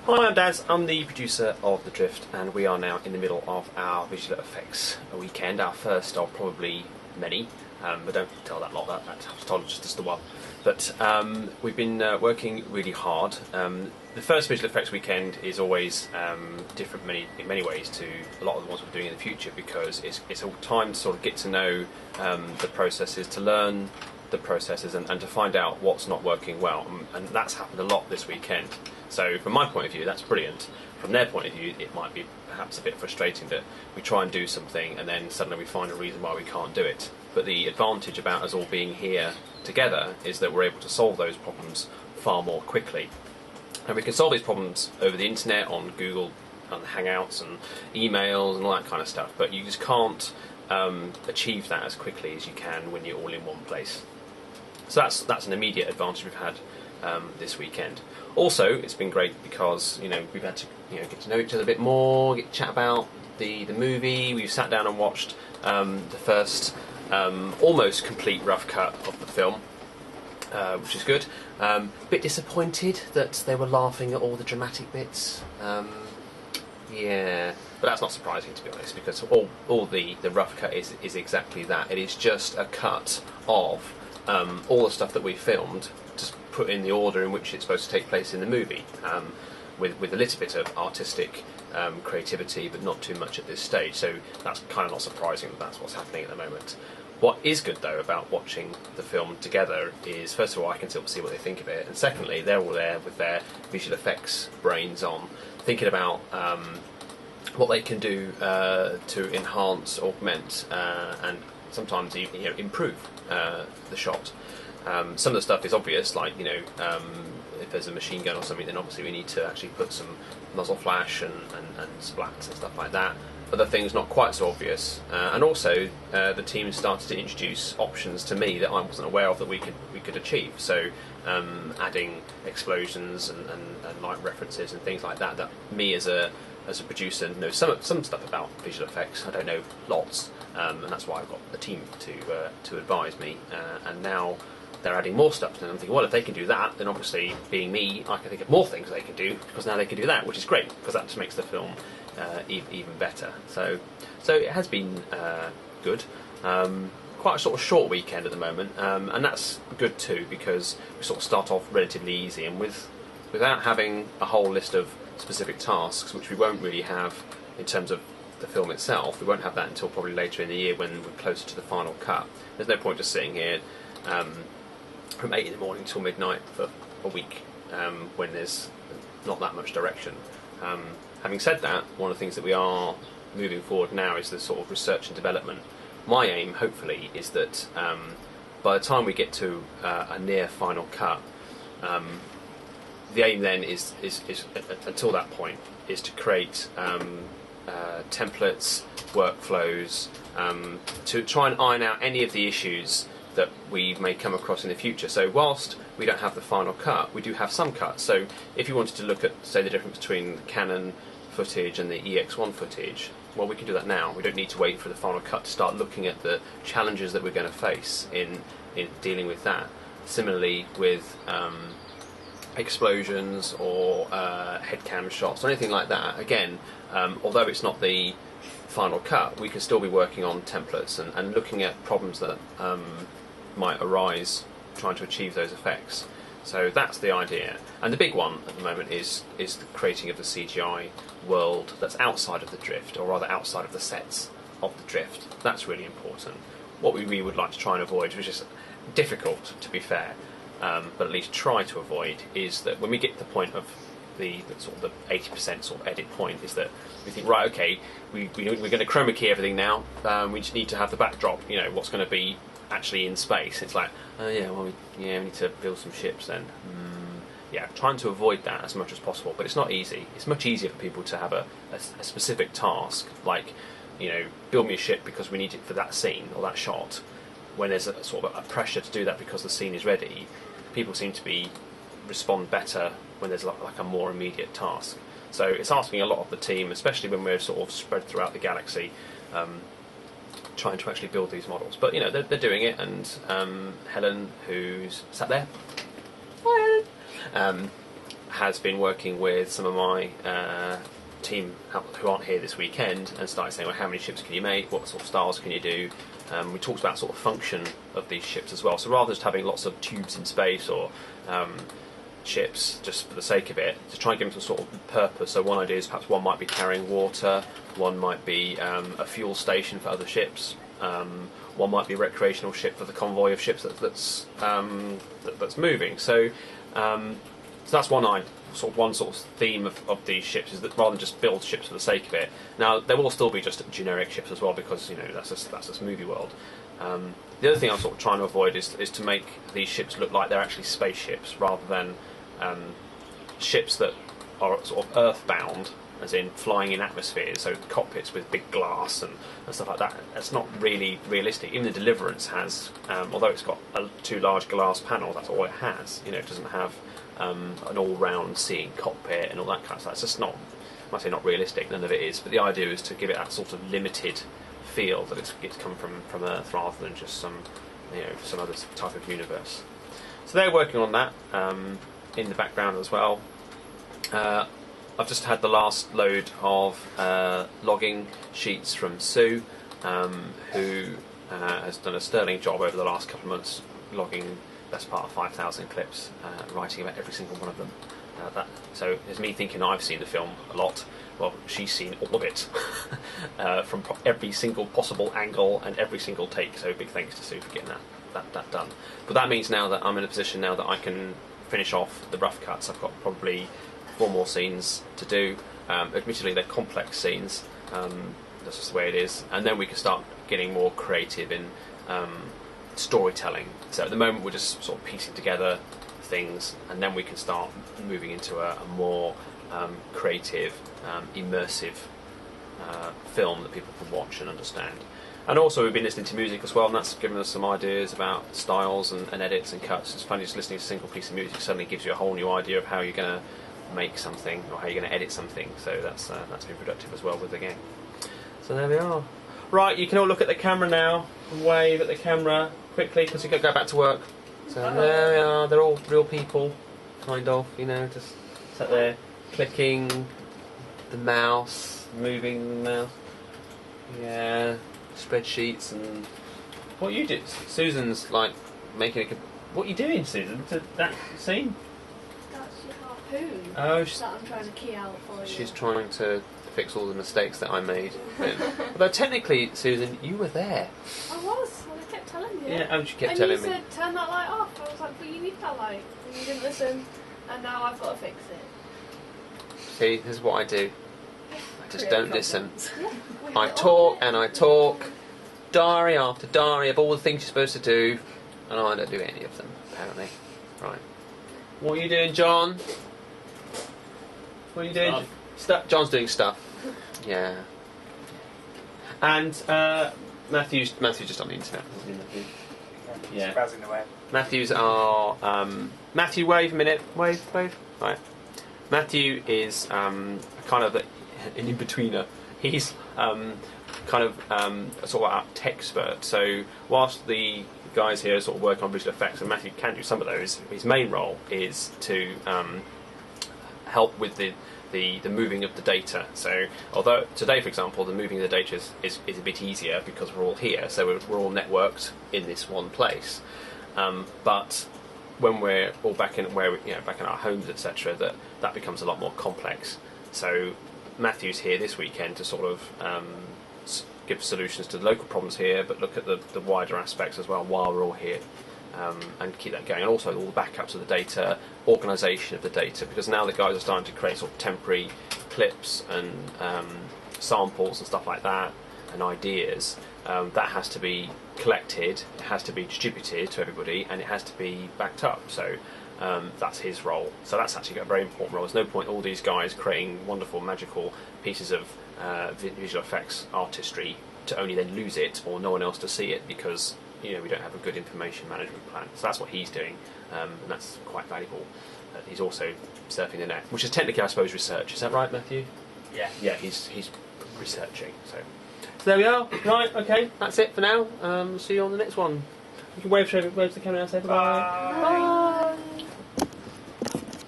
Hi, I'm Daz. I'm the producer of The Drift, and we are now in the middle of our visual effects weekend, our first of probably many, but don't tell that lot that. I was told just the one. But we've been working really hard. The first visual effects weekend is always different in many ways to a lot of the ones we're doing in the future, because it's a time to sort of get to know the processes, to learn the processes, and to find out what's not working well, and that's happened a lot this weekend. So from my point of view, that's brilliant. From their point of view, it might be perhaps a bit frustrating that we try and do something and then suddenly we find a reason why we can't do it. But the advantage about us all being here together is that we're able to solve those problems far more quickly. And we can solve these problems over the internet, on Google, on Hangouts and emails and all that kind of stuff, but you just can't achieve that as quickly as you can when you're all in one place. So that's an immediate advantage we've had this weekend. Also, it's been great because we've had to get to know each other a bit more, get to chat about the movie. We've sat down and watched the first almost complete rough cut of the film, which is good. Bit disappointed that they were laughing at all the dramatic bits. Yeah, but that's not surprising, to be honest, because all the rough cut is exactly that. It is just a cut of all the stuff that we filmed, just put in the order in which it's supposed to take place in the movie, with a little bit of artistic creativity, but not too much at this stage. So that's kind of not surprising that that's what's happening at the moment. What is good, though, about watching the film together is, first of all, I can still see what they think of it, and secondly, they're all there with their visual effects brains on, thinking about what they can do to enhance, augment, and sometimes even improve the shot. Some of the stuff is obvious, like if there's a machine gun or something, then obviously we need to actually put some muzzle flash and splats and stuff like that. Other things not quite so obvious, and also the team started to introduce options to me that I wasn't aware of that we could achieve. So adding explosions and light references and things like that. That me as a producer know some stuff about visual effects. I don't know lots, and that's why I've got a team to advise me. And now they're adding more stuff, and I'm thinking, well, if they can do that, then obviously, being me, I can think of more things they can do, because now they can do that, which is great, because that just makes the film even better. So it has been good. Quite a sort of short weekend at the moment, and that's good too, because we sort of start off relatively easy, and without having a whole list of specific tasks, which we won't really have in terms of the film itself. We won't have that until probably later in the year when we're closer to the final cut. There's no point just sitting here from 8 in the morning till midnight for a week when there's not that much direction. Having said that, one of the things that we are moving forward now is the sort of research and development. My aim, hopefully, is that by the time we get to a near final cut, the aim then is until that point is to create templates, workflows, to try and iron out any of the issues that we may come across in the future. So whilst we don't have the final cut, we do have some cuts. So if you wanted to look at, say, the difference between the Canon footage and the EX1 footage, well, we can do that now. We don't need to wait for the final cut to start looking at the challenges that we're going to face in dealing with that. Similarly with explosions or headcam shots or anything like that. Again, although it's not the final cut, we can still be working on templates and looking at problems that might arise trying to achieve those effects. So that's the idea. And the big one at the moment is the creating of the CGI world that's outside of the Drift, or rather outside of the sets of the Drift. That's really important. What we really would like to try and avoid, which is difficult to be fair, but at least try to avoid, is that when we get to the point of the sort of the 80% sort of edit point, is that we think, right, okay, we're going to chroma key everything now. We just need to have the backdrop. What's going to be actually in space. It's like, oh yeah, well, we need to build some ships then. Yeah, trying to avoid that as much as possible, but it's not easy. It's much easier for people to have a specific task, like build me a ship because we need it for that scene or that shot. When there's a sort of a pressure to do that because the scene is ready, people seem to respond better when there's like a more immediate task. So it's asking a lot of the team, especially when we're sort of spread throughout the galaxy, trying to actually build these models. But they're doing it, and Helen, who's sat there, hi Helen, has been working with some of my team who aren't here this weekend and started saying, well, how many ships can you make? What sort of styles can you do? We talked about sort of function of these ships as well. So rather than just having lots of tubes in space or ships just for the sake of it, to try and give them some sort of purpose. So one idea is perhaps one might be carrying water, one might be a fuel station for other ships, one might be a recreational ship for the convoy of ships that's moving. So that's one sort of theme of these ships, is that rather than just build ships for the sake of it. Now there will still be just generic ships as well, because that's just movie world. The other thing I'm sort of trying to avoid is to make these ships look like they're actually spaceships rather than ships that are sort of earthbound, as in flying in atmospheres, so cockpits with big glass and stuff like that. That's not really realistic. Even the Deliverance has, although it's got two large glass panels, that's all it has. It doesn't have an all-round seeing cockpit and all that kind of stuff. It's just not, I might say not realistic, none of it is, but the idea is to give it that sort of limited feel that it's come from Earth rather than just some other type of universe. So they're working on that in the background as well. I've just had the last load of logging sheets from Sue, who has done a sterling job over the last couple of months logging best part of 5,000 clips, writing about every single one of them. So it's me thinking I've seen the film a lot. Well, she's seen all of it from every single possible angle and every single take. So big thanks to Sue for getting that done. But that means now that I'm in a position now that I can finish off the rough cuts. I've got probably 4 more scenes to do. Admittedly, they're complex scenes. That's just the way it is. And then we can start getting more creative in storytelling. So at the moment we're just sort of piecing together things, and then we can start moving into a more creative, immersive film that people can watch and understand. And also we've been listening to music as well, and that's given us some ideas about styles and edits and cuts. It's funny, just listening to a single piece of music suddenly gives you a whole new idea of how you're going to make something or how you're going to edit something. So that's been productive as well with the game. So there we are. Right, you can all look at the camera now and wave at the camera quickly, because you've got to go back to work. So there we are, they're all real people, kind of, just sat there clicking the mouse, moving the mouse. Yeah, spreadsheets and... What you do? Susan's like making a... What are you doing, Susan, to that scene? That's your harpoon. Oh, that I'm trying to key out for you. She's trying to fix all the mistakes that I made. Although technically, Susan, you were there. I was. I kept telling you. Yeah, she kept telling me. And you said, turn that light off. I was like, but you need that light. And you didn't listen. And now I've got to fix it. See, this is what I do. I just don't listen. Yeah, I talk and I talk, diary after diary of all the things you're supposed to do, and I don't do any of them, apparently. Right. What are you doing, John? What are you doing? John's doing stuff. Yeah. And Matthew's just on the internet, isn't he, Matthew? Yeah. Browsing away. Matthew's are... Matthew, wave a minute. Wave. Right. Matthew is kind of an in-betweener. He's kind of a sort of tech expert. So whilst the guys here sort of work on visual effects, and Matthew can do some of those, his main role is to help with the moving of the data. So although today, for example, the moving of the data is a bit easier because we're all here, so we're all networked in this one place. But when we're all back in back in our homes, etc., that becomes a lot more complex. So Matthew's here this weekend to sort of give solutions to the local problems here, but look at the wider aspects as well while we're all here. And keep that going, and also all the backups of the data, organisation of the data, because now the guys are starting to create sort of temporary clips and samples and stuff like that, and ideas. That has to be collected, it has to be distributed to everybody, and it has to be backed up. So that's his role. So that's actually got a very important role. There's no point all these guys creating wonderful, magical pieces of visual effects artistry to only then lose it or no one else to see it, because we don't have a good information management plan. So that's what he's doing, and that's quite valuable. He's also surfing the net, which is technically, I suppose, research. Is that right, Matthew? Yeah. Yeah, he's researching. So there we are. Right, okay, that's it for now. See you on the next one. You can wave to the camera and say bye. Bye.